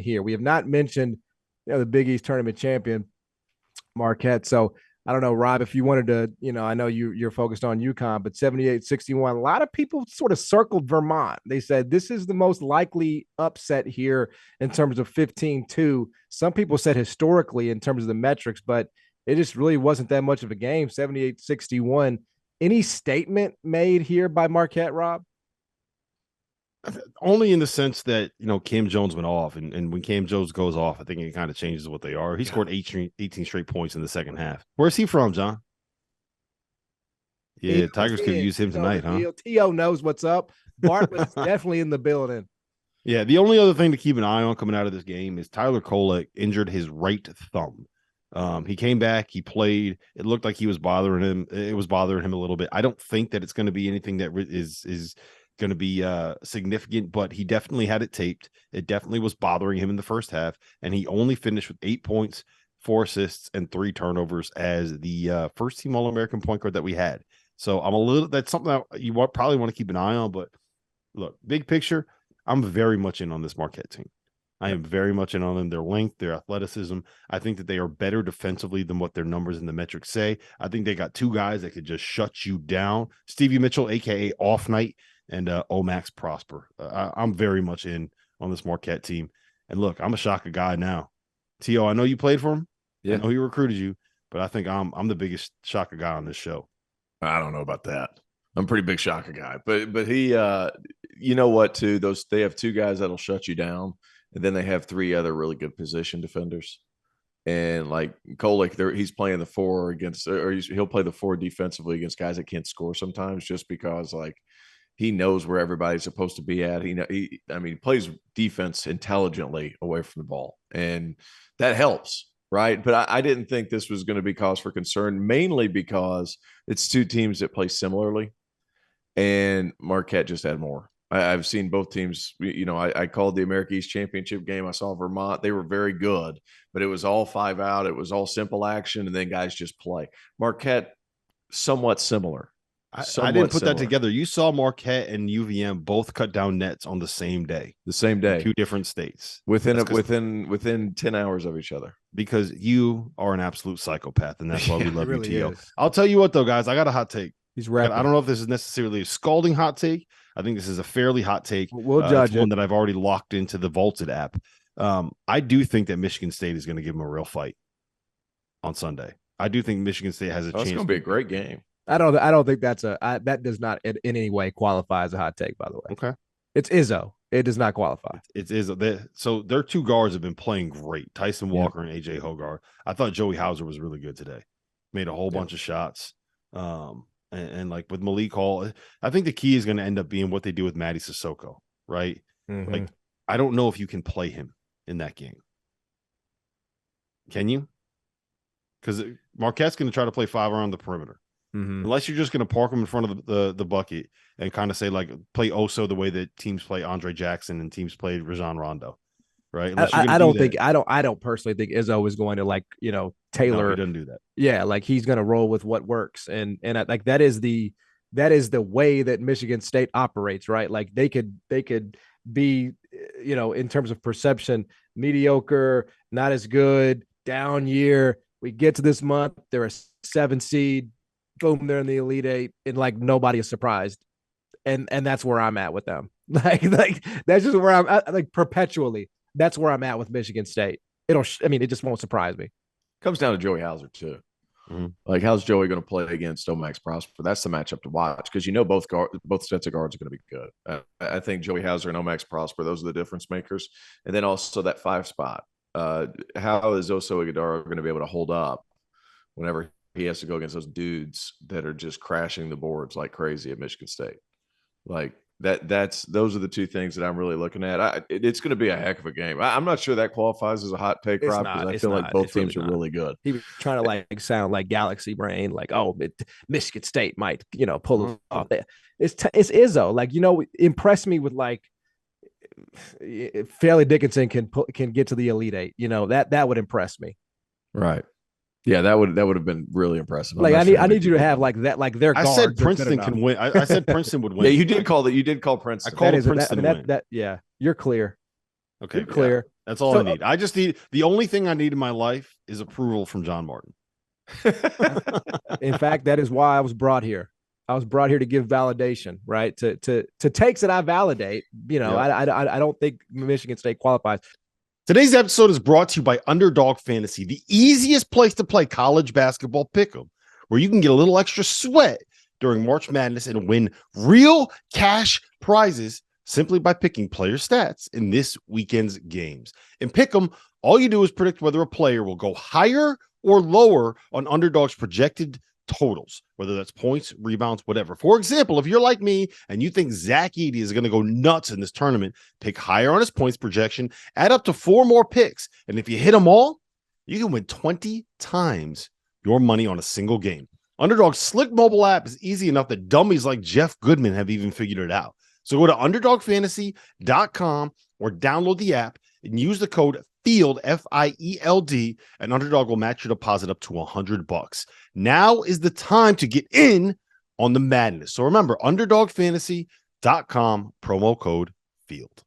here. We have not mentioned the Big East tournament champion, Marquette. So I don't know, Rob, if you wanted to, I know you're focused on UConn, but 78-61, a lot of people sort of circled Vermont. They said this is the most likely upset here in terms of 15-2. Some people said historically in terms of the metrics, but it just really wasn't that much of a game, 78-61. Any statement made here by Marquette, Rob? Only in the sense that, Cam Jones went off, and when Cam Jones goes off, I think it kind of changes what they are. He scored 18 straight points in the second half. Where's he from, John? Yeah, Tigers could use him tonight, huh? T.O. knows what's up. Bartlett's definitely in the building. Yeah, the only other thing to keep an eye on coming out of this game is Tyler Kolek injured his right thumb. He came back, he played. It looked like he was bothering him. It was bothering him a little bit. I don't think that it's going to be anything that is going to be significant, but he definitely had it taped. It definitely was bothering him in the first half, and he only finished with 8 points, 4 assists, and 3 turnovers as the first team All-American point guard that we had. So that's something that you probably want to keep an eye on. But look, big picture, I'm very much in on this Marquette team. I am very much in on them. Their length, their athleticism. I think that they are better defensively than what their numbers and the metrics say. I think they got 2 guys that could just shut you down. Stevie Mitchell, a.k.a. Off Night, and Omax Prosper. I'm very much in on this Marquette team. And look, I'm a Shaka guy now. T.O., I know you played for him. Yeah. I know he recruited you, but I think I'm the biggest Shaka guy on this show. I don't know about that. I'm a pretty big Shaka guy. But he you know what, too? They have 2 guys that'll shut you down, and then they have 3 other really good position defenders. And like Kolek, he's playing the 4 against, or he'll play the 4 defensively against guys that can't score sometimes, just because like he knows where everybody's supposed to be at. He plays defense intelligently away from the ball, and that helps, right? But I didn't think this was going to be cause for concern, mainly because it's 2 teams that play similarly, and Marquette just had more. I've seen both teams. I called the America East Championship game. I saw Vermont. They were very good, but it was all 5 out. It was all simple action, and then guys just play. Marquette, somewhat similar. I didn't put that together. You saw Marquette and UVM both cut down nets on the same day. The same day. 2 different states. Within 10 hours of each other. Because you are an absolute psychopath, and that's why we love really you, T.O. is. I'll tell you what, though, guys. I got a hot take. He's rapping. I don't know if this is necessarily a scalding hot take. I think this is a fairly hot take. We'll judge one that I've already locked into the Vaulted app. I do think that Michigan State is going to give them a real fight on Sunday. I do think Michigan State has a chance. It's going to be a great game. I don't think that does not in any way qualify as a hot take, by the way. Okay. It's Izzo. It does not qualify. It's Izzo. So their 2 guards have been playing great. Tyson Walker and AJ Hogarth. I thought Joey Hauser was really good today. Made a whole bunch of shots. And like with Malik Hall, I think the key is going to end up being what they do with Matty Sissoko, right? Mm-hmm. Like, I don't know if you can play him in that game. Can you? Because Marquette's going to try to play 5 around the perimeter. Mm-hmm. Unless you're just going to park him in front of the bucket and kind of say, like, play Oso the way that teams play Andre Jackson and teams played Rajon Rondo, right? I don't personally think Izzo is going to tailor. No, he doesn't do that. Yeah, like he's going to roll with what works, and like that is the way that Michigan State operates, right? Like they could be, in terms of perception, mediocre, not as good, down year. We get to this month, they're a 7 seed. Boom, they're in the Elite 8, and like nobody is surprised, and that's where I'm at with them. Like that's just where I'm at, like perpetually. That's where I'm at with Michigan State. It just won't surprise me. Comes down to Joey Hauser too. Mm-hmm. Like, how's Joey going to play against Omax Prosper? That's the matchup to watch, because both sets of guards are going to be good. I think Joey Hauser and Omax Prosper, those are the difference makers, and then also that 5 spot. How is Oso Ighodaro going to be able to hold up whenever he has to go against those dudes that are just crashing the boards like crazy at Michigan State? Like those are the 2 things that I'm really looking at. It's going to be a heck of a game. I'm not sure that qualifies as a hot take, Rob, because I feel like both teams are really good. He was trying to sound like Galaxy Brain, like, Michigan State might, pull it off there. It's Izzo. Like, impress me with Fairleigh Dickinson can get to the Elite 8. That would impress me. Right. Yeah, that would have been really impressive. Like, I need you to have like that, like their guards. I said Princeton can win. I said Princeton would win. Yeah, you did call Princeton. I called Princeton. Yeah, you're clear. Okay, you're clear. That's all I need. I just need the only thing I need in my life is approval from John Martin. In fact, that is why I was brought here. I was brought here to give validation, right? To takes that I validate. You know, yep. I don't think Michigan State qualifies. Today's episode is brought to you by Underdog Fantasy, the easiest place to play college basketball pick'em, where you can get a little extra sweat during March Madness and win real cash prizes simply by picking player stats in this weekend's games. In pick'em, all you do is predict whether a player will go higher or lower on Underdog's projected totals, whether that's points, rebounds, whatever. For example, if you're like me and you think Zach Edey is going to go nuts in this tournament, pick higher on his points projection, add up to 4 more picks, and if you hit them all, you can win 20 times your money on a single game. Underdog's slick mobile app is easy enough that dummies like Jeff Goodman have even figured it out. So go to underdogfantasy.com or download the app and use the code FIELD, FIELD, and Underdog will match your deposit up to $100. Now is the time to get in on the madness. So remember, underdogfantasy.com, promo code FIELD.